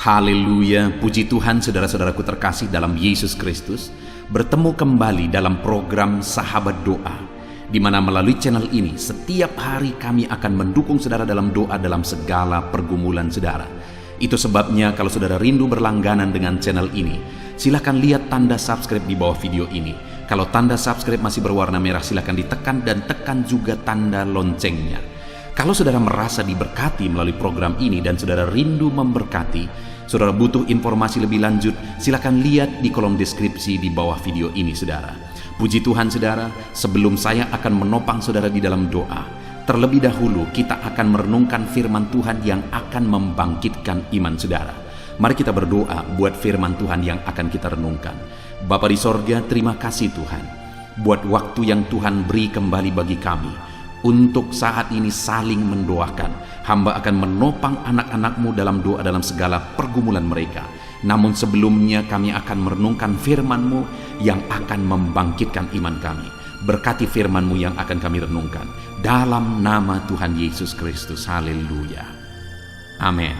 Haleluya, puji Tuhan saudara-saudaraku terkasih dalam Yesus Kristus. Bertemu kembali dalam program Sahabat Doa, di mana melalui channel ini setiap hari kami akan mendukung saudara dalam doa dalam segala pergumulan saudara. Itu sebabnya kalau saudara rindu berlangganan dengan channel ini, silakan lihat tanda subscribe di bawah video ini. Kalau tanda subscribe masih berwarna merah, silakan ditekan dan tekan juga tanda loncengnya. Kalau saudara merasa diberkati melalui program ini dan saudara rindu memberkati, saudara butuh informasi lebih lanjut, silakan lihat di kolom deskripsi di bawah video ini saudara. Puji Tuhan saudara, sebelum saya akan menopang saudara di dalam doa, terlebih dahulu kita akan merenungkan firman Tuhan yang akan membangkitkan iman saudara. Mari kita berdoa buat firman Tuhan yang akan kita renungkan. Bapa di sorga, terima kasih Tuhan buat waktu yang Tuhan beri kembali bagi kami untuk saat ini saling mendoakan. Hamba akan menopang anak-anak-Mu dalam doa dalam segala pergumulan mereka. Namun sebelumnya kami akan merenungkan firman-Mu yang akan membangkitkan iman kami. Berkati firman-Mu yang akan kami renungkan. Dalam nama Tuhan Yesus Kristus. Haleluya. Amin.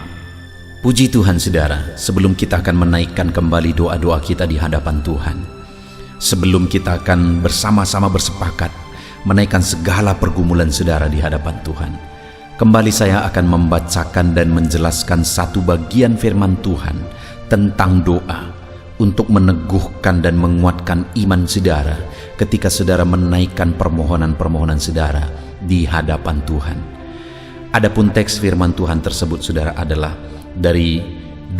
Puji Tuhan saudara, sebelum kita akan menaikkan kembali doa-doa kita di hadapan Tuhan, sebelum kita akan bersama-sama bersepakat menaikkan segala pergumulan saudara di hadapan Tuhan, kembali saya akan membacakan dan menjelaskan satu bagian firman Tuhan tentang doa untuk meneguhkan dan menguatkan iman saudara ketika saudara menaikkan permohonan-permohonan saudara di hadapan Tuhan. Adapun teks firman Tuhan tersebut saudara adalah dari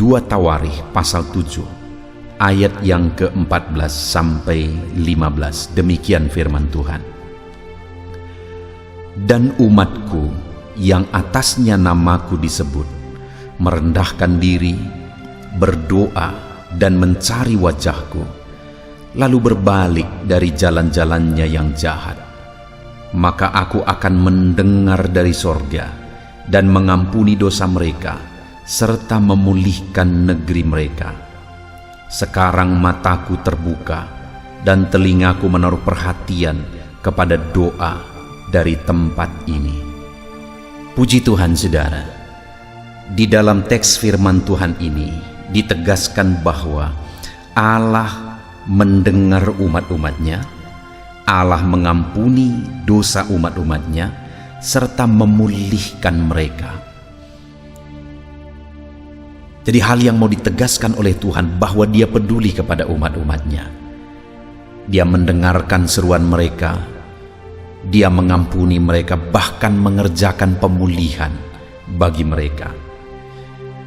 2 Tawarikh pasal 7 ayat yang ke-14 sampai 15. Demikian firman Tuhan. Dan umatku yang atasnya namaku disebut merendahkan diri, berdoa dan mencari wajahku, lalu berbalik dari jalan-jalannya yang jahat, maka aku akan mendengar dari sorga dan mengampuni dosa mereka serta memulihkan negeri mereka. Sekarang mataku terbuka dan telingaku menaruh perhatian kepada doa dari tempat ini. Puji Tuhan saudara, di dalam teks firman Tuhan ini ditegaskan bahwa Allah mendengar umat-umatnya, Allah mengampuni dosa umat-umatnya, serta memulihkan mereka. Jadi hal yang mau ditegaskan oleh Tuhan bahwa Dia peduli kepada umat-umatnya. Dia mendengarkan seruan mereka, Dia mengampuni mereka, bahkan mengerjakan pemulihan bagi mereka.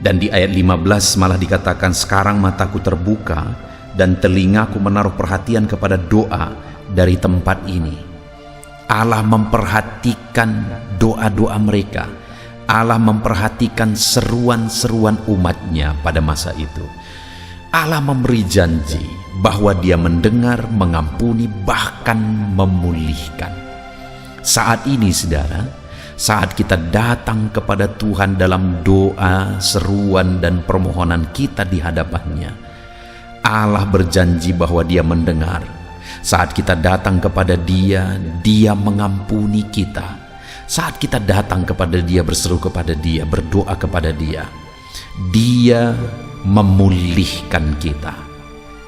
Dan di ayat 15 malah dikatakan, sekarang mataku terbuka dan telingaku menaruh perhatian kepada doa dari tempat ini. Allah memperhatikan doa-doa mereka. Allah memperhatikan seruan-seruan umatnya pada masa itu. Allah memberi janji bahwa Dia mendengar, mengampuni, bahkan memulihkan. Saat ini saudara, saat kita datang kepada Tuhan dalam doa, seruan dan permohonan kita di hadapannya, Allah berjanji bahwa Dia mendengar. Saat kita datang kepada Dia, Dia mengampuni kita. Saat kita datang kepada Dia, berseru kepada Dia, berdoa kepada Dia, Dia memulihkan kita.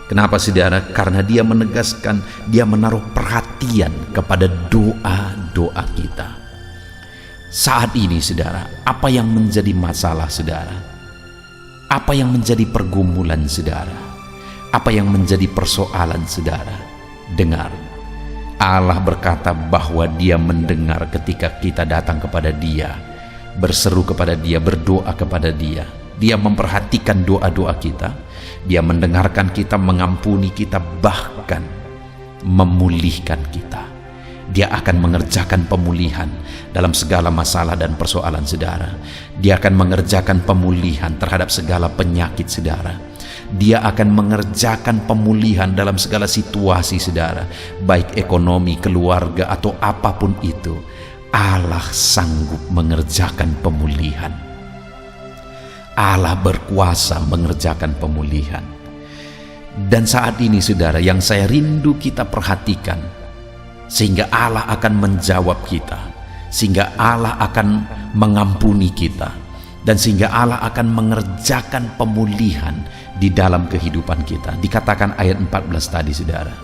Kenapa saudara? Karena Dia menegaskan, Dia menaruh perhatian kepada doa-doa kita. Saat ini saudara, apa yang menjadi masalah saudara? Apa yang menjadi pergumulan saudara? Apa yang menjadi persoalan saudara? Dengar, Allah berkata bahwa Dia mendengar ketika kita datang kepada Dia, berseru kepada Dia, berdoa kepada Dia. Dia memperhatikan doa-doa kita, Dia mendengarkan kita, mengampuni kita, bahkan memulihkan kita. Dia akan mengerjakan pemulihan dalam segala masalah dan persoalan saudara. Dia akan mengerjakan pemulihan terhadap segala penyakit saudara. Dia akan mengerjakan pemulihan dalam segala situasi saudara, baik ekonomi, keluarga, atau apapun itu. Allah sanggup mengerjakan pemulihan. Allah berkuasa mengerjakan pemulihan. Dan saat ini saudara, yang saya rindu kita perhatikan, sehingga Allah akan menjawab kita, sehingga Allah akan mengampuni kita, Dan sehingga Allah akan mengerjakan pemulihan di dalam kehidupan kita. Dikatakan ayat 14 tadi, saudara.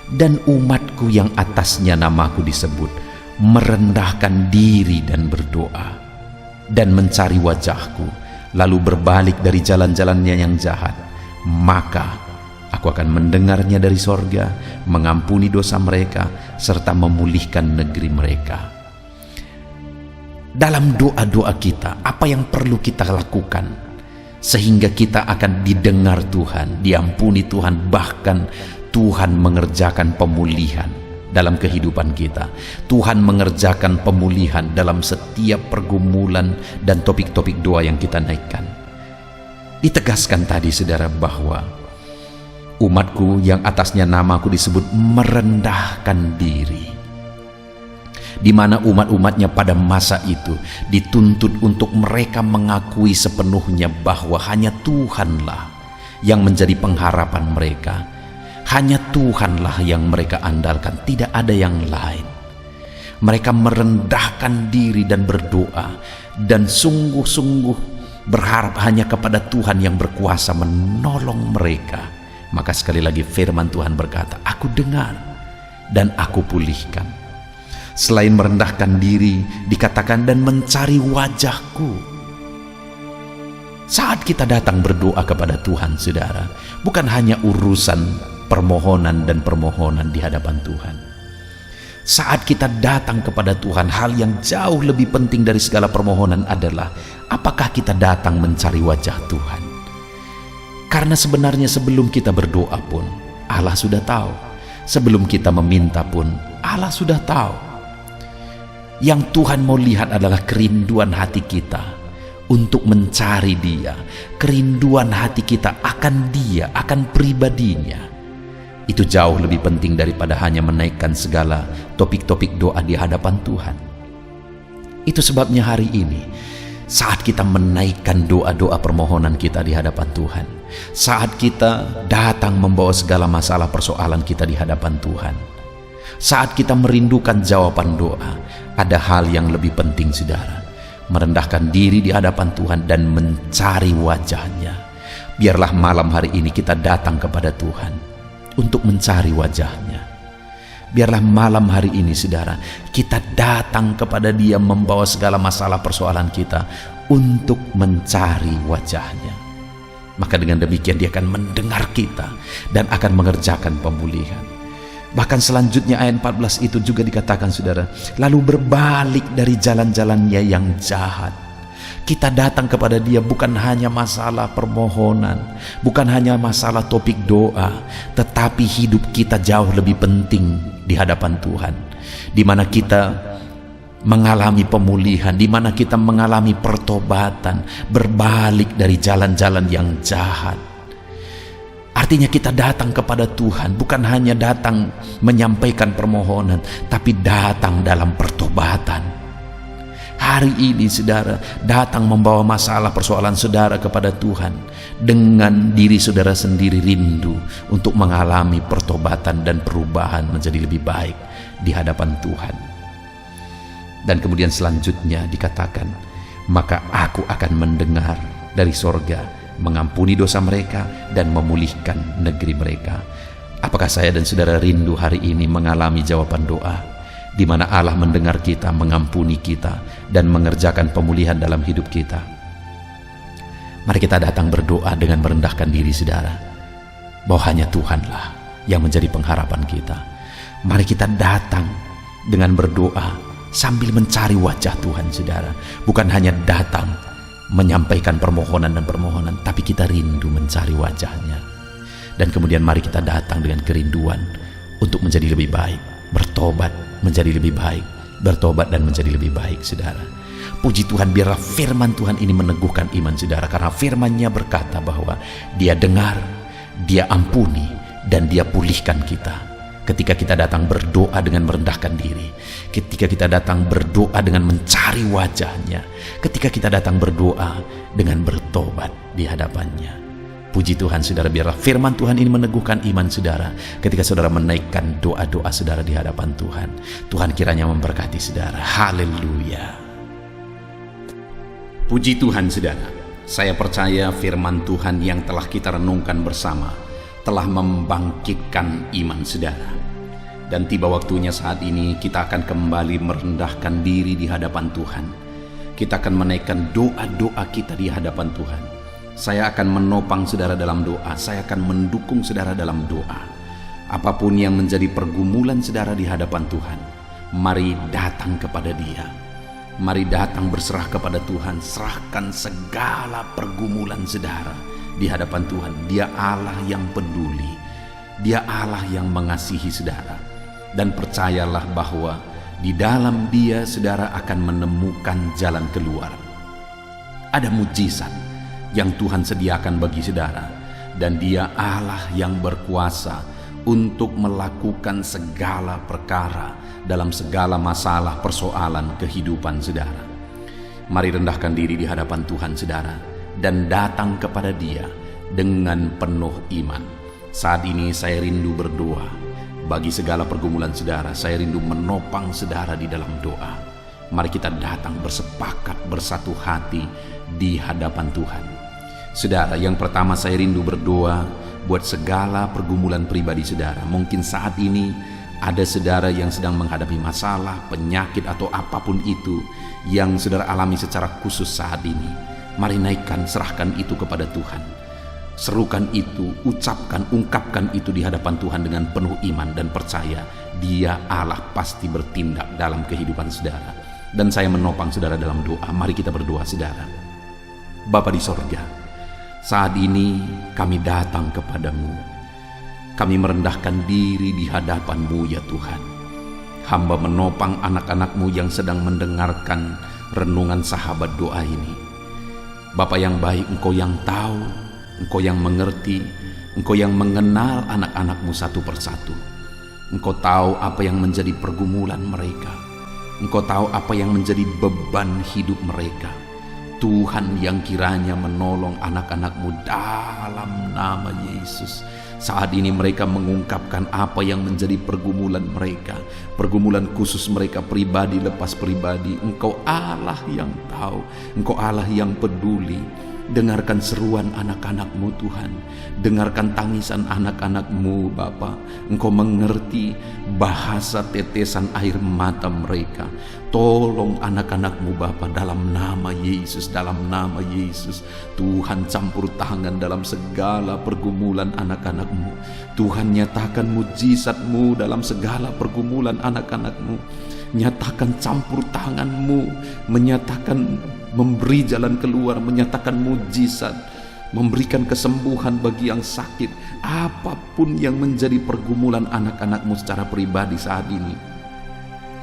Dan umatku yang atasnya namaku disebut, merendahkan diri dan berdoa, dan mencari wajahku, lalu berbalik dari jalan-jalannya yang jahat, maka aku akan mendengarnya dari sorga, mengampuni dosa mereka, serta memulihkan negeri mereka. Dalam doa-doa kita, apa yang perlu kita lakukan sehingga kita akan didengar Tuhan, diampuni Tuhan, bahkan Tuhan mengerjakan pemulihan dalam kehidupan kita. Tuhan mengerjakan pemulihan dalam setiap pergumulan dan topik-topik doa yang kita naikkan. Ditegaskan tadi, saudara, bahwa umatku yang atasnya namaku disebut merendahkan diri, di mana umat-umatnya pada masa itu dituntut untuk mereka mengakui sepenuhnya bahwa hanya Tuhanlah yang menjadi pengharapan mereka. Hanya Tuhanlah yang mereka andalkan, tidak ada yang lain. Mereka merendahkan diri dan berdoa, dan sungguh-sungguh berharap hanya kepada Tuhan yang berkuasa menolong mereka. Maka sekali lagi firman Tuhan berkata, aku dengar dan aku pulihkan. Selain merendahkan diri, dikatakan dan mencari wajahku. Saat kita datang berdoa kepada Tuhan, saudara, bukan hanya urusan permohonan dan permohonan di hadapan Tuhan. Saat kita datang kepada Tuhan, hal yang jauh lebih penting dari segala permohonan adalah apakah kita datang mencari wajah Tuhan. Karena sebenarnya sebelum kita berdoa pun Allah sudah tahu. Sebelum kita meminta pun Allah sudah tahu. Yang Tuhan mau lihat adalah kerinduan hati kita untuk mencari Dia, kerinduan hati kita akan Dia, akan pribadinya. Itu jauh lebih penting daripada hanya menaikkan segala topik-topik doa di hadapan Tuhan. Itu sebabnya hari ini, saat kita menaikkan doa-doa permohonan kita di hadapan Tuhan, saat kita datang membawa segala masalah persoalan kita di hadapan Tuhan, saat kita merindukan jawaban doa, ada hal yang lebih penting, saudara. Merendahkan diri di hadapan Tuhan dan mencari wajahnya. Biarlah malam hari ini kita datang kepada Tuhan untuk mencari wajahnya. Biarlah malam hari ini, saudara, kita datang kepada Dia membawa segala masalah persoalan kita untuk mencari wajahnya. Maka dengan demikian Dia akan mendengar kita dan akan mengerjakan pemulihan. Bahkan selanjutnya ayat 14 itu juga dikatakan, saudara, lalu berbalik dari jalan-jalannya yang jahat. Kita datang kepada Dia bukan hanya masalah permohonan, bukan hanya masalah topik doa, tetapi hidup kita jauh lebih penting di hadapan Tuhan, di mana kita mengalami pemulihan, di mana kita mengalami pertobatan, berbalik dari jalan-jalan yang jahat. Artinya kita datang kepada Tuhan bukan hanya datang menyampaikan permohonan, tapi datang dalam pertobatan. Hari ini, saudara, datang membawa masalah persoalan saudara kepada Tuhan dengan diri saudara sendiri rindu untuk mengalami pertobatan dan perubahan menjadi lebih baik di hadapan Tuhan. Dan kemudian selanjutnya dikatakan, maka aku akan mendengar dari sorga, mengampuni dosa mereka dan memulihkan negeri mereka. Apakah saya dan saudara rindu hari ini mengalami jawaban doa, di mana Allah mendengar kita, mengampuni kita, dan mengerjakan pemulihan dalam hidup kita? Mari kita datang berdoa dengan merendahkan diri, saudara, bahwa hanya Tuhanlah yang menjadi pengharapan kita. Mari kita datang dengan berdoa sambil mencari wajah Tuhan, saudara. Bukan hanya datang menyampaikan permohonan dan permohonan, tapi kita rindu mencari wajahnya. Dan kemudian mari kita datang dengan kerinduan untuk menjadi lebih baik, bertobat menjadi lebih baik, bertobat dan menjadi lebih baik, saudara. Puji Tuhan, biarlah firman Tuhan ini meneguhkan iman saudara, karena firman-Nya berkata bahwa Dia dengar, Dia ampuni, dan Dia pulihkan kita. Ketika kita datang berdoa dengan merendahkan diri, ketika kita datang berdoa dengan mencari wajahnya, ketika kita datang berdoa dengan bertobat di hadapannya. Puji Tuhan, saudara, biarlah firman Tuhan ini meneguhkan iman saudara ketika saudara menaikkan doa-doa saudara di hadapan Tuhan. Tuhan kiranya memberkati saudara. Haleluya. Puji Tuhan saudara, saya percaya firman Tuhan yang telah kita renungkan bersama telah membangkitkan iman saudara. Dan tiba waktunya saat ini kita akan kembali merendahkan diri di hadapan Tuhan. Kita akan menaikkan doa-doa kita di hadapan Tuhan. Saya akan menopang saudara dalam doa, saya akan mendukung saudara dalam doa. Apapun yang menjadi pergumulan saudara di hadapan Tuhan, mari datang kepada Dia. Mari datang berserah kepada Tuhan, serahkan segala pergumulan saudara di hadapan Tuhan. Dia Allah yang peduli, Dia Allah yang mengasihi saudara. Dan percayalah bahwa di dalam Dia saudara akan menemukan jalan keluar. Ada mujizat yang Tuhan sediakan bagi saudara, dan Dia Allah yang berkuasa untuk melakukan segala perkara dalam segala masalah persoalan kehidupan saudara. Mari rendahkan diri di hadapan Tuhan saudara dan datang kepada Dia dengan penuh iman. Saat ini saya rindu berdoa bagi segala pergumulan saudara. Saya rindu menopang saudara di dalam doa. Mari kita datang bersepakat bersatu hati di hadapan Tuhan. Saudara, yang pertama saya rindu berdoa buat segala pergumulan pribadi saudara. Mungkin saat ini ada saudara yang sedang menghadapi masalah, penyakit atau apapun itu yang saudara alami secara khusus saat ini. Mari naikkan, serahkan itu kepada Tuhan. Serukan itu, ucapkan, ungkapkan itu di hadapan Tuhan dengan penuh iman dan percaya Dia Allah pasti bertindak dalam kehidupan saudara. Dan saya menopang saudara dalam doa. Mari kita berdoa saudara. Bapa di sorga, saat ini kami datang kepadamu. Kami merendahkan diri di hadapan-Mu ya Tuhan. Hamba menopang anak-anak-Mu yang sedang mendengarkan renungan sahabat doa ini. Bapa yang baik, Engkau yang tahu, Engkau yang mengerti, Engkau yang mengenal anak-anak-Mu satu persatu. Engkau tahu apa yang menjadi pergumulan mereka. Engkau tahu apa yang menjadi beban hidup mereka. Tuhan yang kiranya menolong anak-anak-Mu dalam nama Yesus. Saat ini mereka mengungkapkan apa yang menjadi pergumulan mereka, pergumulan khusus mereka pribadi lepas pribadi. Engkau Allah yang tahu, Engkau Allah yang peduli. Dengarkan seruan anak-anak-Mu Tuhan, dengarkan tangisan anak-anak-Mu Bapa. Engkau mengerti bahasa tetesan air mata mereka. Tolong anak-anak-Mu Bapa dalam nama Yesus, dalam nama Yesus. Tuhan campur tangan dalam segala pergumulan anak-anak-Mu. Tuhan nyatakan mujizat-Mu dalam segala pergumulan anak-anak-Mu. Nyatakan campur tangan-Mu, menyatakan memberi jalan keluar, menyatakan mujizat, memberikan kesembuhan bagi yang sakit. Apapun yang menjadi pergumulan anak-anak-Mu secara pribadi saat ini,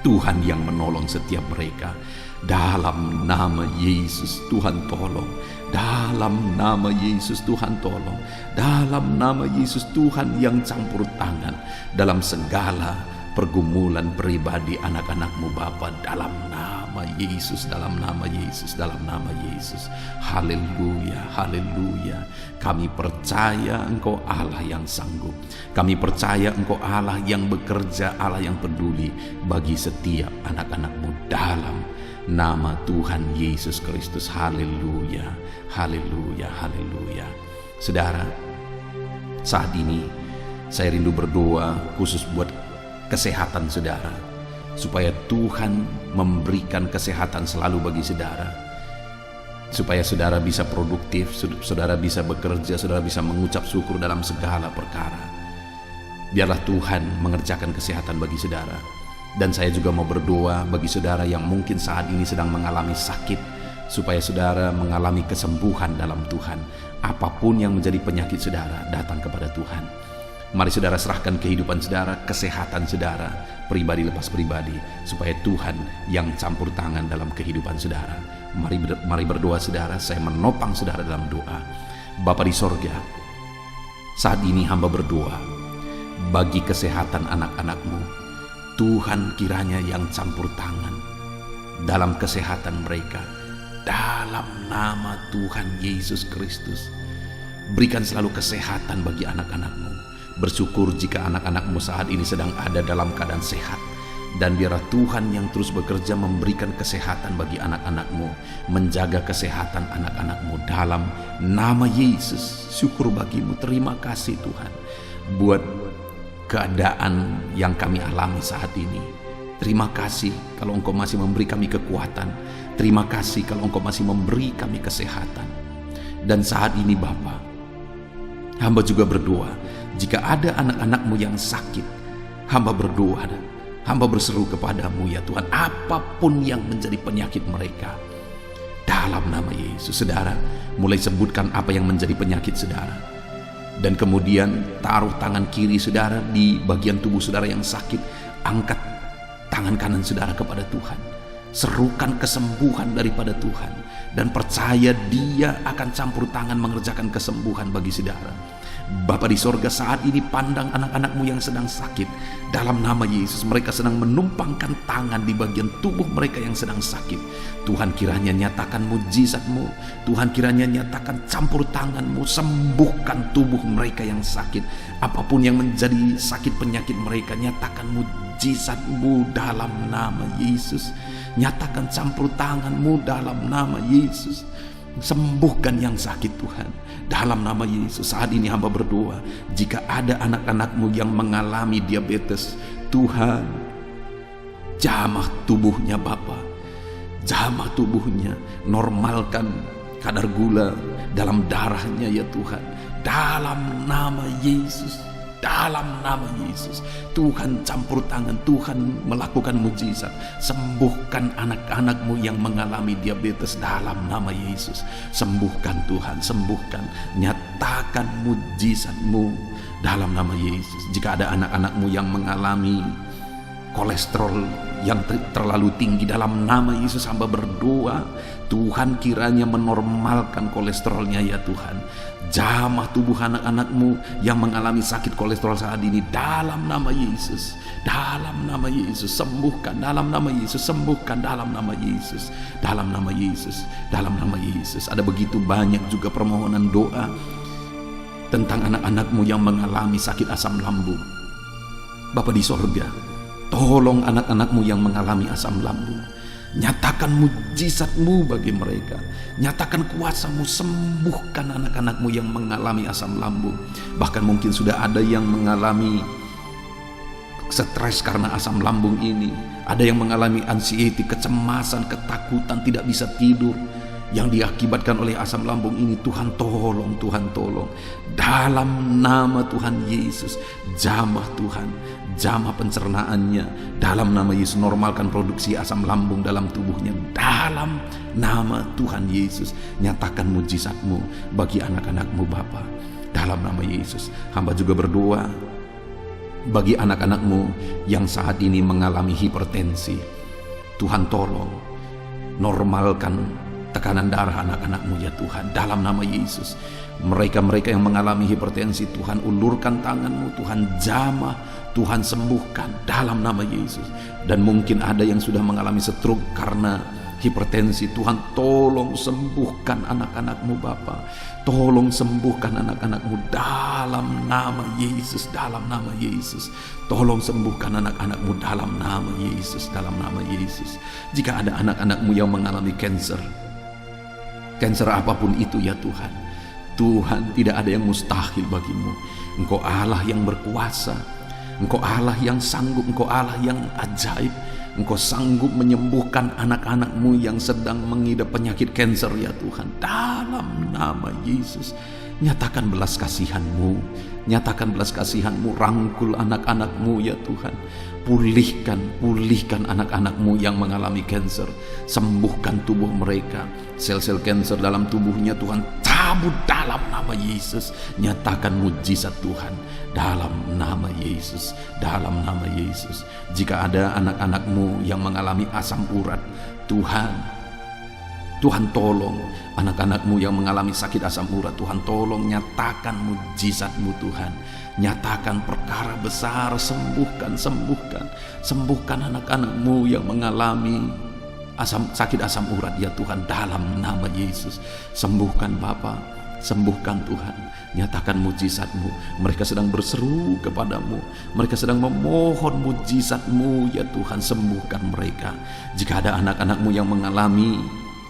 Tuhan yang menolong setiap mereka. Dalam nama Yesus Tuhan tolong. Dalam nama Yesus Tuhan tolong. Dalam nama Yesus Tuhan yang campur tangan dalam segala pergumulan pribadi anak-anak-Mu Bapa, dalam nama Yesus, dalam nama Yesus, dalam nama Yesus. Haleluya, haleluya. Kami percaya Engkau Allah yang sanggup. Kami percaya Engkau Allah yang bekerja, Allah yang peduli bagi setiap anak-anak-Mu dalam nama Tuhan Yesus Kristus. Haleluya, haleluya, haleluya. Saudara, saat ini saya rindu berdoa khusus buat kesehatan saudara, supaya Tuhan memberikan kesehatan selalu bagi saudara, supaya saudara bisa produktif, saudara bisa bekerja, saudara bisa mengucap syukur dalam segala perkara. Biarlah Tuhan mengerjakan kesehatan bagi saudara. Dan saya juga mau berdoa bagi saudara yang mungkin saat ini sedang mengalami sakit, supaya saudara mengalami kesembuhan dalam Tuhan. Apapun yang menjadi penyakit saudara, datang kepada Tuhan. Mari saudara serahkan kehidupan saudara, kesehatan saudara, pribadi lepas pribadi, supaya Tuhan yang campur tangan dalam kehidupan saudara. Mari berdoa saudara, saya menopang saudara dalam doa. Bapa di sorga, saat ini hamba berdoa bagi kesehatan anak-anak-Mu. Tuhan kiranya yang campur tangan dalam kesehatan mereka, dalam nama Tuhan Yesus Kristus. Berikan selalu kesehatan bagi anak-anak-Mu. Bersyukur jika anak-anak-Mu saat ini sedang ada dalam keadaan sehat. Dan biarlah Tuhan yang terus bekerja memberikan kesehatan bagi anak-anak-Mu, menjaga kesehatan anak-anak-Mu dalam nama Yesus. Syukur bagi-Mu, terima kasih Tuhan buat keadaan yang kami alami saat ini. Terima kasih kalau Engkau masih memberi kami kekuatan. Terima kasih kalau Engkau masih memberi kami kesehatan. Dan saat ini Bapa, hamba juga berdoa, jika ada anak-anak-Mu yang sakit, hamba berdoa, hamba berseru kepadamu ya Tuhan, apapun yang menjadi penyakit mereka, dalam nama Yesus. Saudara, mulai sebutkan apa yang menjadi penyakit saudara. Dan kemudian taruh tangan kiri saudara di bagian tubuh saudara yang sakit. Angkat tangan kanan saudara kepada Tuhan. Serukan kesembuhan daripada Tuhan. Dan percaya Dia akan campur tangan mengerjakan kesembuhan bagi saudara. Bapa di sorga, saat ini pandang anak-anak-Mu yang sedang sakit. Dalam nama Yesus, mereka sedang menumpangkan tangan di bagian tubuh mereka yang sedang sakit. Tuhan kiranya nyatakan mujizat-Mu. Tuhan kiranya nyatakan campur tangan-Mu. Sembuhkan tubuh mereka yang sakit. Apapun yang menjadi sakit penyakit mereka, nyatakan mujizat-Mu dalam nama Yesus. Nyatakan campur tangan-Mu dalam nama Yesus. Sembuhkan yang sakit Tuhan dalam nama Yesus. Saat ini hamba berdoa, jika ada anak-anak-Mu yang mengalami diabetes, Tuhan jamah tubuhnya Bapa, jamah tubuhnya, normalkan kadar gula dalam darahnya ya Tuhan, dalam nama Yesus. Dalam nama Yesus, Tuhan campur tangan, Tuhan melakukan mujizat. Sembuhkan anak-anak-Mu yang mengalami diabetes dalam nama Yesus. Sembuhkan Tuhan, sembuhkan. Nyatakan mujizat-Mu dalam nama Yesus. Jika ada anak-anak-Mu yang mengalami kolesterol yang terlalu tinggi, dalam nama Yesus hamba berdoa, Tuhan kiranya menormalkan kolesterolnya ya Tuhan. Jamah tubuh anak-anak-Mu yang mengalami sakit kolesterol saat ini dalam nama Yesus. Dalam nama Yesus sembuhkan, dalam nama Yesus sembuhkan, dalam nama Yesus, dalam nama Yesus, dalam nama Yesus. Ada begitu banyak juga permohonan doa tentang anak-anak-Mu yang mengalami sakit asam lambung. Bapa di sorga, tolong anak-anak-Mu yang mengalami asam lambung. Nyatakan mujizat-Mu bagi mereka. Nyatakan kuasa-Mu, sembuhkan anak-anak-Mu yang mengalami asam lambung. Bahkan mungkin sudah ada yang mengalami stres karena asam lambung ini. Ada yang mengalami anxiety, kecemasan, ketakutan, tidak bisa tidur, yang diakibatkan oleh asam lambung ini. Tuhan tolong, Tuhan tolong. Dalam nama Tuhan Yesus, jamah Tuhan, jamah pencernaannya. Dalam nama Yesus, normalkan produksi asam lambung dalam tubuhnya. Dalam nama Tuhan Yesus, nyatakan mujizat-Mu bagi anak-anak-Mu Bapa. Dalam nama Yesus, hamba juga berdoa bagi anak-anak-Mu yang saat ini mengalami hipertensi. Tuhan tolong, normalkan tekanan darah anak-anak-Mu ya Tuhan, dalam nama Yesus. Mereka-mereka yang mengalami hipertensi, Tuhan ulurkan tangan-Mu, Tuhan jamah, Tuhan sembuhkan dalam nama Yesus. Dan mungkin ada yang sudah mengalami stroke karena hipertensi, Tuhan tolong sembuhkan anak-anak-Mu Bapa. Tolong sembuhkan anak-anak-Mu dalam nama Yesus, dalam nama Yesus. Tolong sembuhkan anak-anak-Mu dalam nama Yesus, dalam nama Yesus. Jika ada anak-anak-Mu yang mengalami cancer apapun itu ya Tuhan, Tuhan tidak ada yang mustahil bagi-Mu. Engkau Allah yang berkuasa, Engkau Allah yang sanggup, Engkau Allah yang ajaib. Engkau sanggup menyembuhkan anak-anak-Mu yang sedang mengidap penyakit kanker ya Tuhan. Dalam nama Yesus, nyatakan belas kasihan-Mu, nyatakan belas kasihan-Mu, rangkul anak-anak-Mu ya Tuhan. Pulihkan anak-anak-Mu yang mengalami kanker. Sembuhkan tubuh mereka, sel-sel kanker dalam tubuhnya Tuhan cabut dalam nama Yesus. Nyatakan mujizat Tuhan dalam nama Yesus, dalam nama Yesus. Jika ada anak-anak-Mu yang mengalami asam urat, Tuhan tolong anak-anak-Mu yang mengalami sakit asam urat. Tuhan tolong nyatakan mujizat-Mu Tuhan. Nyatakan perkara besar, sembuhkan anak-anak-Mu yang mengalami sakit asam urat ya Tuhan, dalam nama Yesus. Sembuhkan Bapa, Sembuhkan Tuhan, nyatakan mujizat-Mu. Mereka sedang berseru kepadamu, mereka sedang memohon mujizat-Mu ya Tuhan. Sembuhkan mereka. Jika ada anak-anak-Mu yang mengalami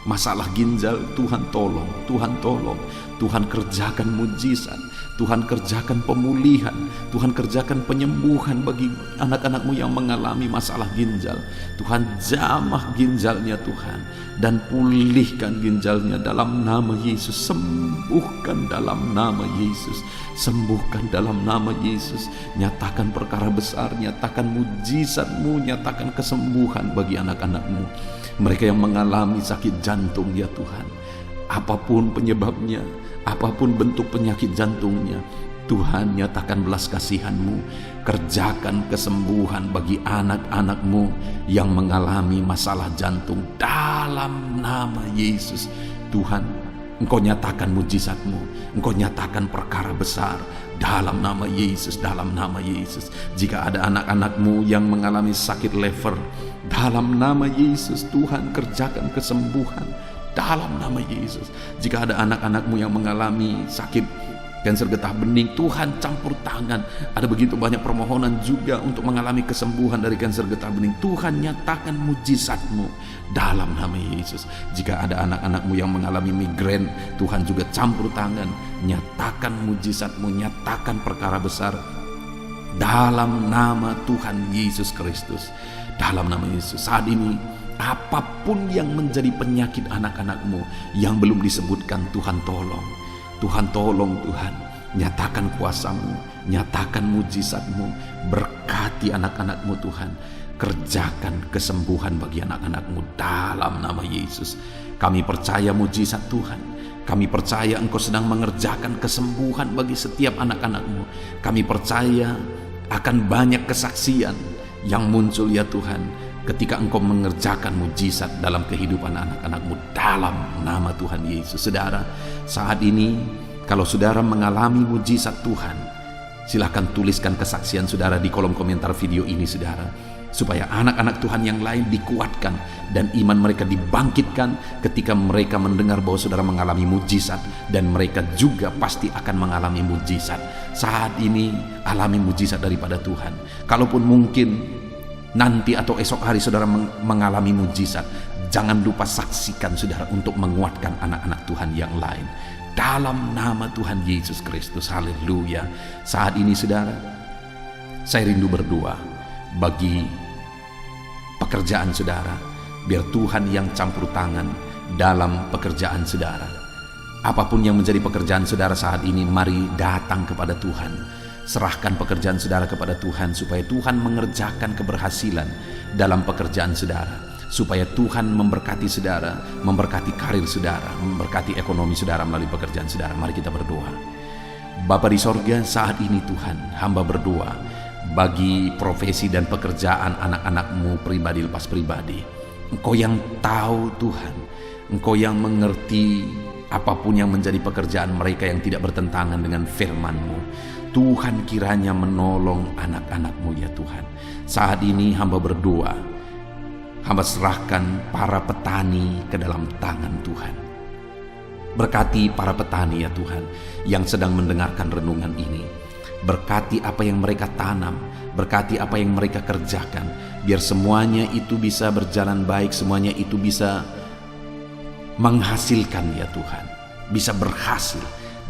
masalah ginjal, Tuhan tolong, Tuhan tolong. Tuhan kerjakan mujizat, Tuhan kerjakan pemulihan, Tuhan kerjakan penyembuhan bagi anak-anak-Mu yang mengalami masalah ginjal. Tuhan jamah ginjalnya Tuhan, dan pulihkan ginjalnya dalam nama Yesus. Sembuhkan dalam nama Yesus, sembuhkan dalam nama Yesus. Nyatakan perkara besar, nyatakan mujizat-Mu, nyatakan kesembuhan bagi anak-anak-Mu. Mereka yang mengalami sakit jantung ya Tuhan, apapun penyebabnya, apapun bentuk penyakit jantungnya, Tuhan nyatakan belas kasihan-Mu. Kerjakan kesembuhan bagi anak-anak-Mu yang mengalami masalah jantung dalam nama Yesus. Tuhan, Engkau nyatakan mujizat-Mu, Engkau nyatakan perkara besar dalam nama Yesus, dalam nama Yesus. Jika ada anak-anak-Mu yang mengalami sakit lever, dalam nama Yesus Tuhan kerjakan kesembuhan dalam nama Yesus. Jika ada anak-anak-Mu yang mengalami sakit kanker getah bening, Tuhan campur tangan. Ada begitu banyak permohonan juga untuk mengalami kesembuhan dari kanker getah bening. Tuhan nyatakan mujizat-Mu dalam nama Yesus. Jika ada anak-anak-Mu yang mengalami migrain, Tuhan juga campur tangan. Nyatakan mujizat-Mu, nyatakan perkara besar dalam nama Tuhan Yesus Kristus. Dalam nama Yesus, saat ini apapun yang menjadi penyakit anak-anak-Mu yang belum disebutkan, Tuhan tolong. Tuhan tolong Tuhan, nyatakan kuasa-Mu, nyatakan mujizat-Mu. Berkati anak-anak-Mu Tuhan, kerjakan kesembuhan bagi anak-anak-Mu dalam nama Yesus. Kami percaya mujizat Tuhan, kami percaya Engkau sedang mengerjakan kesembuhan bagi setiap anak-anak-Mu. Kami percaya akan banyak kesaksian yang muncul ya Tuhan, ketika Engkau mengerjakan mujizat dalam kehidupan anak-anak-Mu dalam nama Tuhan Yesus. Saudara, saat ini kalau saudara mengalami mujizat Tuhan, silahkan tuliskan kesaksian saudara di kolom komentar video ini saudara, supaya anak-anak Tuhan yang lain dikuatkan dan iman mereka dibangkitkan ketika mereka mendengar bahwa saudara mengalami mujizat, dan mereka juga pasti akan mengalami mujizat. Saat ini alami mujizat daripada Tuhan. Kalaupun mungkin nanti atau esok hari saudara mengalami mujizat, jangan lupa saksikan saudara untuk menguatkan anak-anak Tuhan yang lain dalam nama Tuhan Yesus Kristus. Haleluya. Saat ini saudara, saya rindu berdoa bagi pekerjaan saudara, biar Tuhan yang campur tangan dalam pekerjaan saudara. Apapun yang menjadi pekerjaan saudara saat ini, mari datang kepada Tuhan. Serahkan pekerjaan saudara kepada Tuhan, supaya Tuhan mengerjakan keberhasilan dalam pekerjaan saudara, supaya Tuhan memberkati saudara, memberkati karir saudara, memberkati ekonomi saudara melalui pekerjaan saudara. Mari kita berdoa. Bapa di sorga, saat ini Tuhan, hamba berdoa bagi profesi dan pekerjaan anak-anak-Mu pribadi lepas pribadi. Engkau yang tahu Tuhan, Engkau yang mengerti apapun yang menjadi pekerjaan mereka yang tidak bertentangan dengan firman-Mu. Tuhan kiranya menolong anak-anak-Mu ya Tuhan. Saat ini hamba berdoa, hamba serahkan para petani ke dalam tangan Tuhan. Berkati para petani ya Tuhan yang sedang mendengarkan renungan ini. Berkati apa yang mereka tanam, berkati apa yang mereka kerjakan, biar semuanya itu bisa berjalan baik, semuanya itu bisa menghasilkan ya Tuhan, bisa berhasil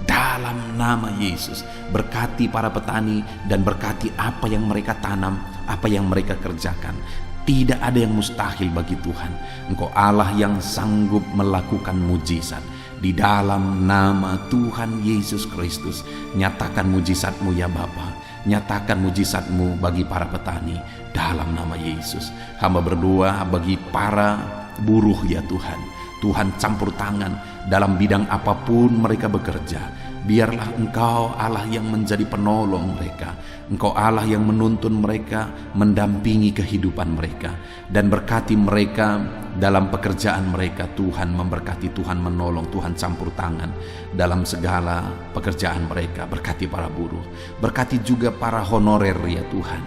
dalam nama Yesus. Berkati para petani dan berkati apa yang mereka tanam, apa yang mereka kerjakan. Tidak ada yang mustahil bagi Tuhan. Engkau Allah yang sanggup melakukan mujizat. Di dalam nama Tuhan Yesus Kristus, nyatakan mujizat-Mu ya Bapa. Nyatakan mujizat-Mu bagi para petani dalam nama Yesus. Hamba berdoa bagi para buruh ya Tuhan. Tuhan campur tangan dalam bidang apapun mereka bekerja. Biarlah Engkau Allah yang menjadi penolong mereka. Engkau Allah yang menuntun mereka, mendampingi kehidupan mereka, dan berkati mereka dalam pekerjaan mereka. Tuhan memberkati, Tuhan menolong, Tuhan campur tangan dalam segala pekerjaan mereka. Berkati para buruh, berkati juga para honorer ya Tuhan.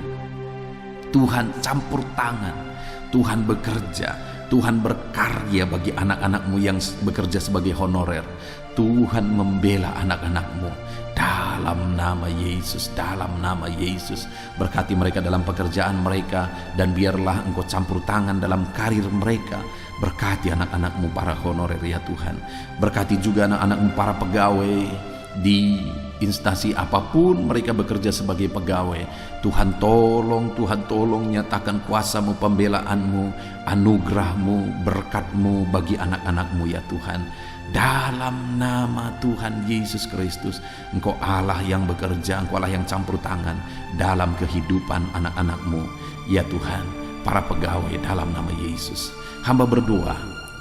Tuhan campur tangan, Tuhan bekerja, Tuhan berkarya bagi anak-anak-Mu yang bekerja sebagai honorer. Tuhan membela anak-anak-Mu dalam nama Yesus, dalam nama Yesus. Berkati mereka dalam pekerjaan mereka, dan biarlah Engkau campur tangan dalam karir mereka. Berkati anak-anak-Mu para honorer ya Tuhan. Berkati juga anak-anak-Mu para pegawai di instansi apapun mereka bekerja sebagai pegawai. Tuhan tolong nyatakan kuasa-Mu, pembelaan-Mu, anugerah-Mu, berkat-Mu bagi anak-anak-Mu ya Tuhan. Dalam nama Tuhan Yesus Kristus, Engkau Allah yang bekerja, Engkau Allah yang campur tangan dalam kehidupan anak-anak-Mu ya Tuhan. Para pegawai dalam nama Yesus. Hamba berdoa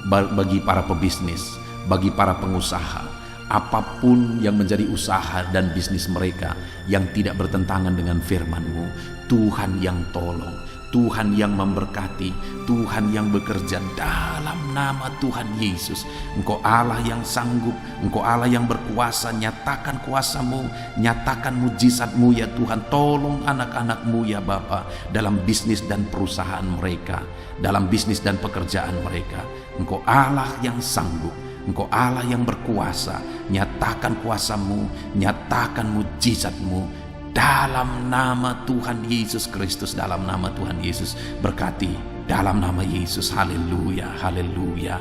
bagi para pebisnis, bagi para pengusaha, apapun yang menjadi usaha dan bisnis mereka yang tidak bertentangan dengan firman-Mu, Tuhan yang tolong, Tuhan yang memberkati, Tuhan yang bekerja dalam nama Tuhan Yesus. Engkau Allah yang sanggup, Engkau Allah yang berkuasa. Nyatakan kuasa-Mu, nyatakan mujizat-Mu ya Tuhan. Tolong anak-anak-Mu ya Bapa dalam bisnis dan perusahaan mereka, dalam bisnis dan pekerjaan mereka. Engkau Allah yang sanggup, Engkau Allah yang berkuasa. Nyatakan kuasa-Mu, nyatakan mujizat-Mu dalam nama Tuhan Yesus Kristus, dalam nama Tuhan Yesus. Berkati dalam nama Yesus. Haleluya, haleluya.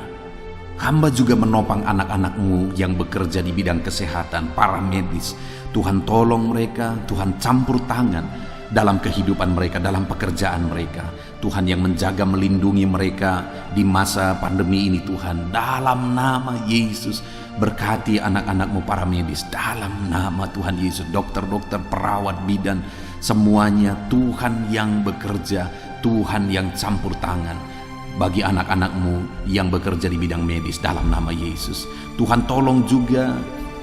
Hamba juga menopang anak-anak-Mu yang bekerja di bidang kesehatan, para medis. Tuhan tolong mereka, Tuhan campur tangan dalam kehidupan mereka, dalam pekerjaan mereka. Tuhan yang menjaga, melindungi mereka di masa pandemi ini Tuhan. Dalam nama Yesus, berkati anak-anak-Mu para medis dalam nama Tuhan Yesus. Dokter-dokter, perawat, bidan, semuanya Tuhan yang bekerja, Tuhan yang campur tangan bagi anak-anak-Mu yang bekerja di bidang medis dalam nama Yesus. Tuhan tolong juga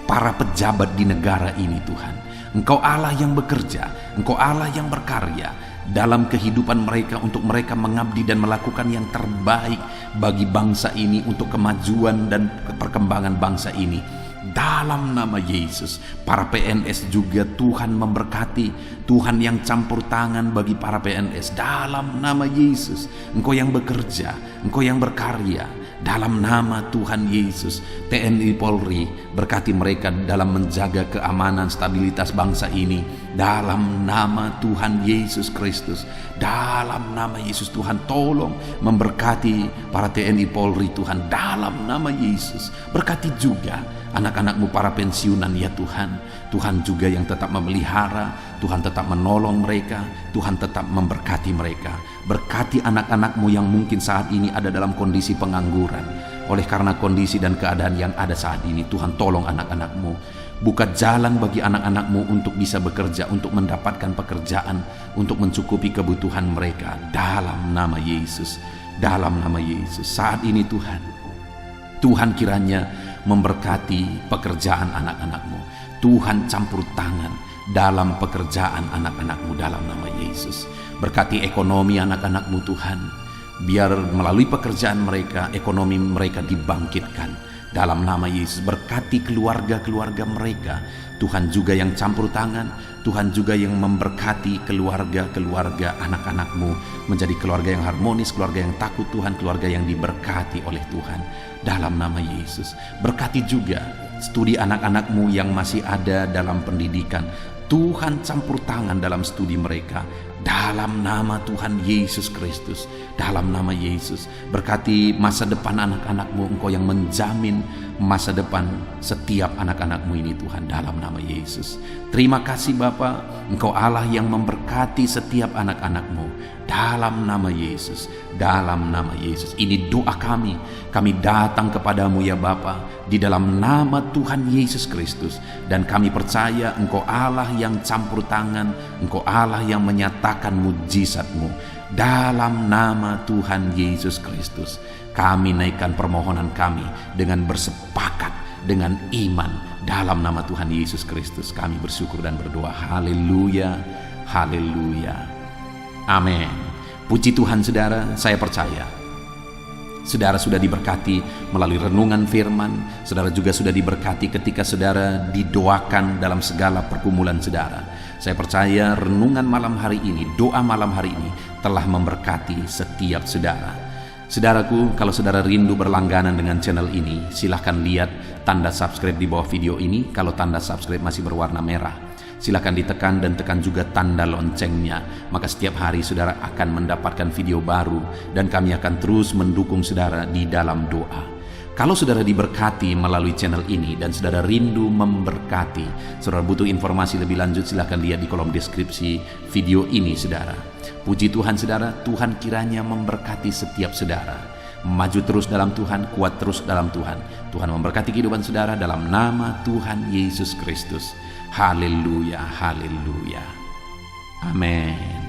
para pejabat di negara ini Tuhan. Engkau Allah yang bekerja, Engkau Allah yang berkarya dalam kehidupan mereka, untuk mereka mengabdi dan melakukan yang terbaik bagi bangsa ini, untuk kemajuan dan perkembangan bangsa ini. Dalam nama Yesus, para PNS juga Tuhan memberkati, Tuhan yang campur tangan bagi para PNS. Dalam nama Yesus, Engkau yang bekerja, Engkau yang berkarya. Dalam nama Tuhan Yesus, TNI Polri, berkati mereka dalam menjaga keamanan, stabilitas bangsa ini. Dalam nama Tuhan Yesus Kristus, dalam nama Yesus Tuhan tolong memberkati para TNI Polri Tuhan. Dalam nama Yesus, berkati juga anak-anak-Mu para pensiunan ya Tuhan. Tuhan juga yang tetap memelihara, Tuhan tetap menolong mereka, Tuhan tetap memberkati mereka. Berkati anak-anak-Mu yang mungkin saat ini ada dalam kondisi pengangguran. Oleh karena kondisi dan keadaan yang ada saat ini, Tuhan tolong anak-anak-Mu. Buka jalan bagi anak-anak-Mu untuk bisa bekerja, untuk mendapatkan pekerjaan, untuk mencukupi kebutuhan mereka. Dalam nama Yesus, dalam nama Yesus. Saat ini Tuhan, Tuhan kiranya memberkati pekerjaan anak-anak-Mu. Tuhan campur tangan dalam pekerjaan anak-anak-Mu dalam nama Yesus. Berkati ekonomi anak-anak-Mu Tuhan. Biar melalui pekerjaan mereka, ekonomi mereka dibangkitkan dalam nama Yesus. Berkati keluarga-keluarga mereka. Tuhan juga yang campur tangan, Tuhan juga yang memberkati keluarga-keluarga anak-anak-Mu menjadi keluarga yang harmonis, keluarga yang takut Tuhan, keluarga yang diberkati oleh Tuhan dalam nama Yesus. Berkati juga studi anak-anak-Mu yang masih ada dalam pendidikan. Tuhan campur tangan dalam studi mereka dalam nama Tuhan Yesus Kristus, dalam nama Yesus. Berkati masa depan anak-anak-Mu, Engkau yang menjamin masa depan setiap anak-anak-Mu ini Tuhan, dalam nama Yesus. Terima kasih Bapa, Engkau Allah yang memberkati setiap anak-anak-Mu dalam nama Yesus, dalam nama Yesus. Ini doa kami datang kepadamu ya Bapa, di dalam nama Tuhan Yesus Kristus. Dan kami percaya Engkau Allah yang campur tangan, Engkau Allah yang menyatakan mujizat-Mu. Dalam nama Tuhan Yesus Kristus, kami naikkan permohonan kami dengan bersepakat, dengan iman. Dalam nama Tuhan Yesus Kristus kami bersyukur dan berdoa. Haleluya, haleluya, amin. Puji Tuhan saudara, saya percaya saudara sudah diberkati melalui renungan firman. Saudara juga sudah diberkati ketika saudara didoakan dalam segala pergumulan saudara. Saya percaya renungan malam hari ini, doa malam hari ini telah memberkati setiap saudara. Saudaraku, kalau saudara rindu berlangganan dengan channel ini, silahkan lihat tanda subscribe di bawah video ini. Kalau tanda subscribe masih berwarna merah, silahkan ditekan dan tekan juga tanda loncengnya. Maka setiap hari saudara akan mendapatkan video baru dan kami akan terus mendukung saudara di dalam doa. Kalau saudara diberkati melalui channel ini dan saudara rindu memberkati, saudara butuh informasi lebih lanjut, silahkan lihat di kolom deskripsi video ini saudara. Puji Tuhan saudara, Tuhan kiranya memberkati setiap saudara. Maju terus dalam Tuhan, kuat terus dalam Tuhan. Tuhan memberkati kehidupan saudara dalam nama Tuhan Yesus Kristus. Haleluya, haleluya. Amin.